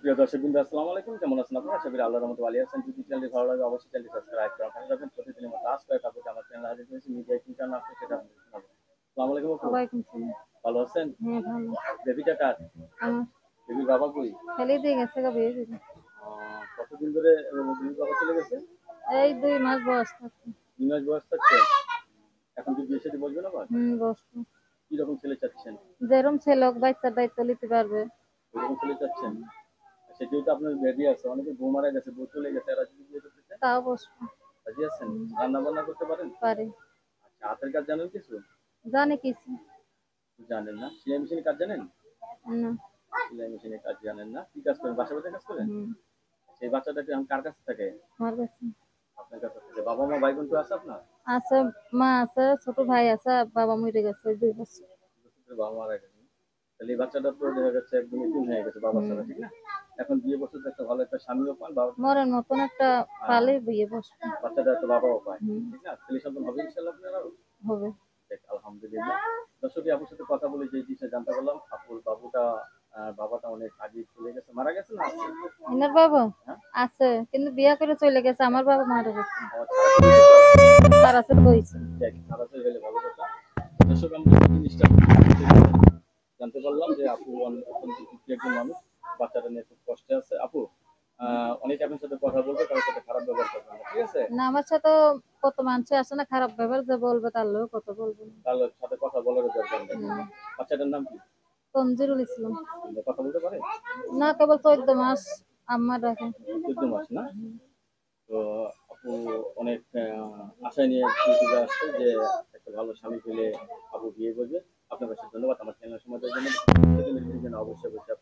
সুপ্রিয় দর্শকবৃন্দ, আসসালামু আলাইকুম। কেমন আছেন আপনারা? আশা করি আল্লাহর রহমতে ভালো আছেন। যদি চ্যানেলটি ভালো লাগে অবশ্যই চ্যানেলটি সাবস্ক্রাইব করে পাশে থাকবেন। প্রতিদিনের মতো আজ কয়েক আপডেট আমার চ্যানেলে হাজির হয়েছি। মিডিয়ায় কি কারণে আসছে সেটা আপনাদের শোনাবো। আসসালামু আলাইকুম আপু। ওয়ালাইকুম সালাম। ভালো আছেন? হ্যাঁ, ভালো। বেবিটা কার? আমার বেবির বাবা কই? ফেলে দিয়ে গেছে গা বিয়ে দিতে। কতদিন ধরে বেবির বাবা চলে গেছে? এই ২ মাস বয়স থাকতে। 2 মাস বয়স থাকতে? এখন কি বিয়ে শাদী বসবেন আবার? বসবো। কি রকম ছেলে চাচ্ছেন? যেরম ছেলে হোক বাচ্চার দায়িত্ব নিতে পারবে। এরকম ছেলে চাচ্ছেন? আচ্ছা, যেহেতু আপনার বেবি আছে, অনেকে বউ মারা গেছে, বউ চলে গেছে, এরা যদি বিয়ে করতে চায় তাও বসবো। রাজি আছেন? রান্না বান্না করতে পারেন? পারি। আচ্ছা, হাতের কাজ জানেন কিছু? জানি কিছু। জানেন না? সেলাই মেশিনের কাজ জানেন? না। সেলাই মেশিনের কাজ জানেন না? কি কাজ করেন? বাসায় বসে কাজ করেন? হুম। সেই বাচ্চাটা কি এখন কার কাছে থাকে? আমার কাছে আপনার কাছে থাকে। বাবা মা ভাই বোন কেউ আছে আপনার? আছে, মা আছে, ছোট ভাই আছে, আর বাবা মরে গেছে ২ বছর। বাবা মারা গেছে। তাহলে এই বাচ্চাটা তো দেখা যাচ্ছে একদম এতিম হয়ে গেছে বাবা হুম। ছাড়া, ঠিক না? এখন বিয়ে বছর তো একটা ভালো একটা স্বামীও পান, বাবা মরার মতন একটা পালে বিয়ে বসবো। বাচ্চাটা একটা বাবাও পায়, হুম। ঠিক না? ছেলে সন্তান হবে ইনশাল্লাহ আপনারাও। হবে। দেখ, আলহামদুলিল্লাহ। দর্শক, আপুর সাথে কথা বলে যে জিনিসটা জানতে পারলাম, আপুর বাবুটা বাবাটা অনেক আগে চলে গেছে, মারা গেছে না আছে? এনার বাবা হ্যাঁ, আছে, কিন্তু বিয়া করে চলে গেছে। আমার বাবা মারা গেছে। তার আছে হইছে। দেখ, তাড়াতাড়ি হলে ভালো কথা। দর্শক, আমরা এই জিনিসটা জানতে পারলাম যে আপু অত্যন্ত দুঃখী একজন মানুষ, বাচ্চাটা নিয়ে খুব কষ্টে আছে। আপু, অনেকে আপনার সাথে কথা বলবে, কারোর সাথে খারাপ ব্যবহার করবেন না, ঠিক আছে? না, আমার সাথে কত মানুষ আসে না খারাপ ব্যবহার, যে বলবে তার লোক কত বলবে না। তাহলে সাথে কথা বলার দরকার নেই। হুম। বাচ্চাটার নাম কি? তনজিরুল ইসলাম। কথা বলতে পারে? না, কেবল ১৪ মাস আম্মা রাখে। 14 মাস না? তো আপু অনেক আশায় নিয়ে ইউটিউবে আসছে যে একটা ভালো স্বামী পেলে আপু বিয়ে করবে। আপনার কাছে ধন্যবাদ আমার চ্যানেল সমাজের জন্য। অবশ্যই অবশ্যই